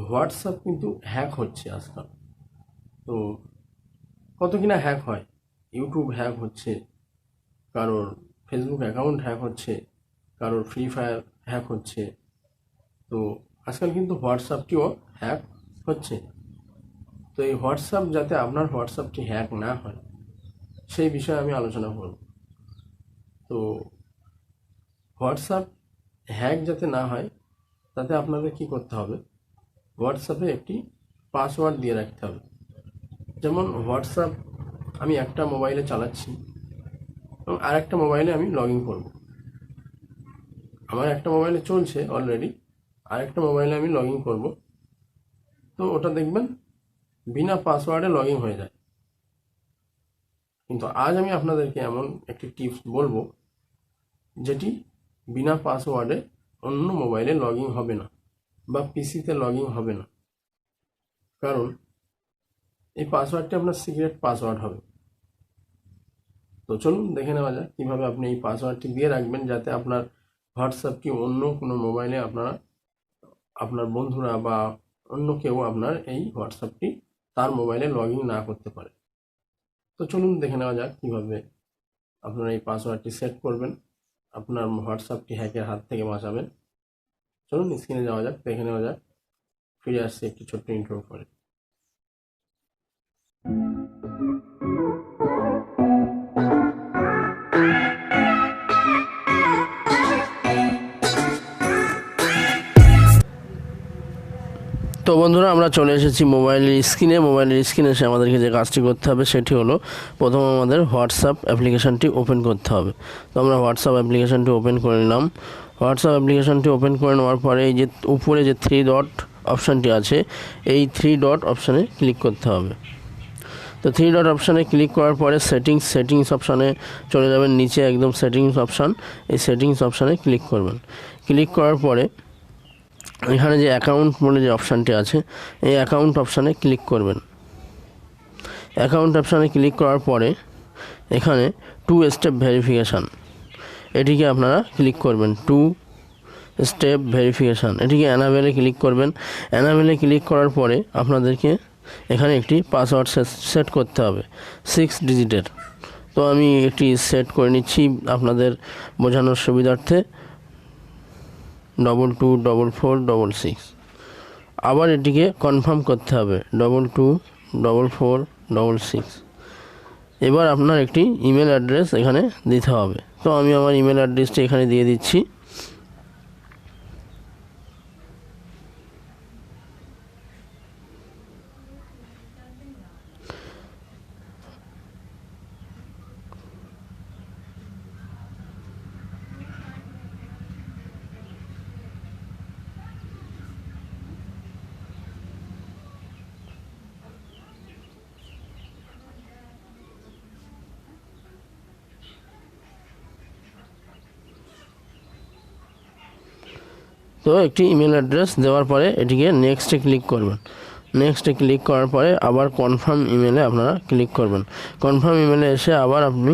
WhatsApp কিন্তু hack হচ্ছে আজকাল। তো কত কিনা হ্যাক হয়, ইউটিউব হ্যাক হচ্ছে, কারোর ফেসবুক অ্যাকাউন্ট হ্যাক হচ্ছে, কারোর ফ্রি ফায়ার হ্যাক হচ্ছে। তো আজকাল কিন্তু হোয়াটসঅ্যাপটিও হ্যাক হচ্ছে। তো এই হোয়াটসঅ্যাপ যাতে আপনার হোয়াটসঅ্যাপটি হ্যাক না হয় সেই বিষয়ে আমি আলোচনা করব। তো হোয়াটসঅ্যাপ হ্যাক যাতে না হয় তাতে আপনাদের কি করতে হবে, হোয়াটসঅ্যাপে একটি পাসওয়ার্ড দিয়ে রাখতে হবে। যেমন হোয়াটসঅ্যাপ আমি একটা মোবাইলে চালাচ্ছি এবং আরেকটা মোবাইলে আমি লগ ইন করবো। আমার একটা মোবাইলে চলছে অলরেডি, আরেকটা মোবাইলে আমি লগ ইন করবো। তো ওটা দেখবেন বিনা পাসওয়ার্ডে লগ ইন হয়ে যায়। কিন্তু আজ আমি আপনাদেরকে এমন একটি টিপস বলবো যেটি বিনা পাসওয়ার্ডে অন্য মোবাইলে লগ ইন হবে না বা পিসিতে লগ ইন হবে না। কারণ এই পাসওয়ার্ডটি আপনার সিক্রেট পাসওয়ার্ড হবে। তো চলুন দেখে নেওয়া যাক কীভাবে আপনি এই পাসওয়ার্ডটি দিয়ে রাখবেন যাতে আপনার হোয়াটসঅ্যাপটি অন্য কোনো মোবাইলে আপনার বন্ধুরা বা অন্য কেউ আপনার এই হোয়াটসঅ্যাপটি তার মোবাইলে লগ ইন না করতে পারে। তো চলুন দেখে নেওয়া যাক কীভাবে আপনারা এই পাসওয়ার্ডটি সেট করবেন, আপনার হোয়াটসঅ্যাপটি হ্যাকের হাত থেকে বাঁচাবেন। চলুন স্ক্রিনে যাওয়া যাক, দেখে নেওয়া যাক। ফিরে আসছে একটি ছোট্ট ইন্ট্রো করে। তো বন্ধুরা, আমরা চলে এসেছি মোবাইলের স্ক্রিনে এসে আমাদেরকে যে কাজটি করতে হবে সেটি হলো প্রথম আমাদের হোয়াটসঅ্যাপ অ্যাপ্লিকেশানটি ওপেন করতে হবে। তো আমরা হোয়াটসঅ্যাপ অ্যাপ্লিকেশানটি ওপেন করে নিলাম। হোয়াটসঅ্যাপ অ্যাপ্লিকেশানটি ওপেন করে নেওয়ার পরে এই যে উপরে যে 3 ডট অপশানটি আছে, এই 3 ডট অপশানে ক্লিক করতে হবে। তো 3 ডট অপশানে ক্লিক করার পরে সেটিংস অপশানে চলে যাবেন, নিচে একদম সেটিংস অপশান, এই সেটিংস অপশানে ক্লিক করবেন। ক্লিক করার পরে এখানে যে অ্যাকাউন্ট বলে যে অপশানটি আছে, এই অ্যাকাউন্ট অপশানে ক্লিক করবেন। অ্যাকাউন্ট অপশানে ক্লিক করার পরে এখানে 2 স্টেপ ভেরিফিকেশান, এটিকে আপনারা ক্লিক করবেন। 2 স্টেপ ভেরিফিকেশান, এটিকে অ্যানাবেলে ক্লিক করবেন। অ্যানাবেলে ক্লিক করার পরে আপনাদেরকে এখানে একটি পাসওয়ার্ড সেট করতে হবে 6 ডিজিটের। তো আমি এটি সেট করে নিচ্ছি আপনাদের বোঝানোর সুবিধার্থে, 224466। আবার এটিকে কনফার্ম করতে হবে 224466। এবার আপনার একটি ইমেল অ্যাড্রেস এখানে দিতে হবে। তো আমি আমার ইমেল অ্যাড্রেসটি এখানে দিয়ে দিচ্ছি। তো একটি ইমেল অ্যাড্রেস দেওয়ার পরে এটিকে নেক্সটে ক্লিক করবেন। নেক্সটে ক্লিক করার পরে আবার কনফার্ম ইমেলে আপনারা ক্লিক করবেন। কনফার্ম ইমেলে এসে আবার আপনি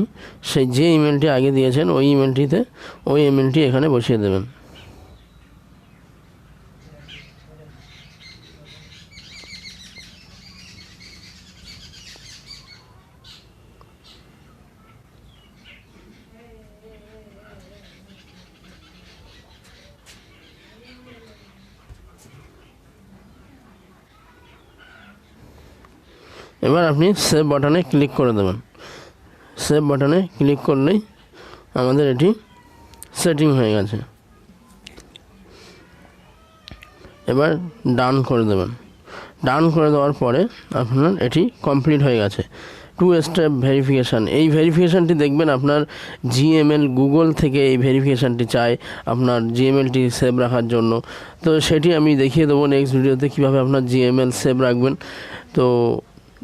সেই যে ইমেলটি আগে দিয়েছেন ওই ইমেলটি এখানে বসিয়ে দেবেন। এবার আপনি সেভ বাটনে ক্লিক করে দেবেন। সেভ বাটনে ক্লিক করলেই আমাদের এটি সেটিং হয়ে গেছে। এবার ডান করে দেবেন। ডান করে দেওয়ার পরে আপনার এটি কমপ্লিট হয়ে গেছে। 2 স্টেপ ভেরিফিকেশান, এই ভেরিফিকেশানটি দেখবেন আপনার জিএমএল গুগল থেকে এই ভেরিফিকেশানটি চায় আপনার জিএমএলটি সেভ রাখার জন্য। তো সেটি আমি দেখিয়ে দেবো নেক্সট ভিডিওতে কীভাবে আপনার জিএমএল সেভ রাখবেন। তো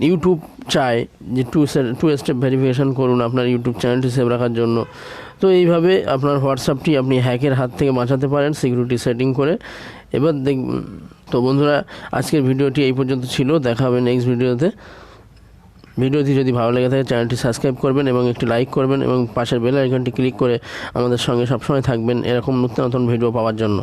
ইউটিউব চায় যে 2 স্টেপ ভেরিফিকেশান করুন আপনার ইউটিউব চ্যানেলটি সেভ রাখার জন্য। তো এইভাবে আপনার হোয়াটসঅ্যাপটি আপনি হ্যাকের হাত থেকে বাঁচাতে পারেন সিকিউরিটি সেটিং করে। এবার তো বন্ধুরা, আজকের ভিডিওটি এই পর্যন্ত ছিল। দেখা হবে নেক্সট ভিডিওতে। ভিডিওটি যদি ভালো লেগে থাকে চ্যানেলটি সাবস্ক্রাইব করবেন এবং একটি লাইক করবেন এবং পাশের বেল আইকনটি ক্লিক করে আমাদের সঙ্গে সবসময় থাকবেন এরকম নতুন ভিডিও পাওয়ার জন্য।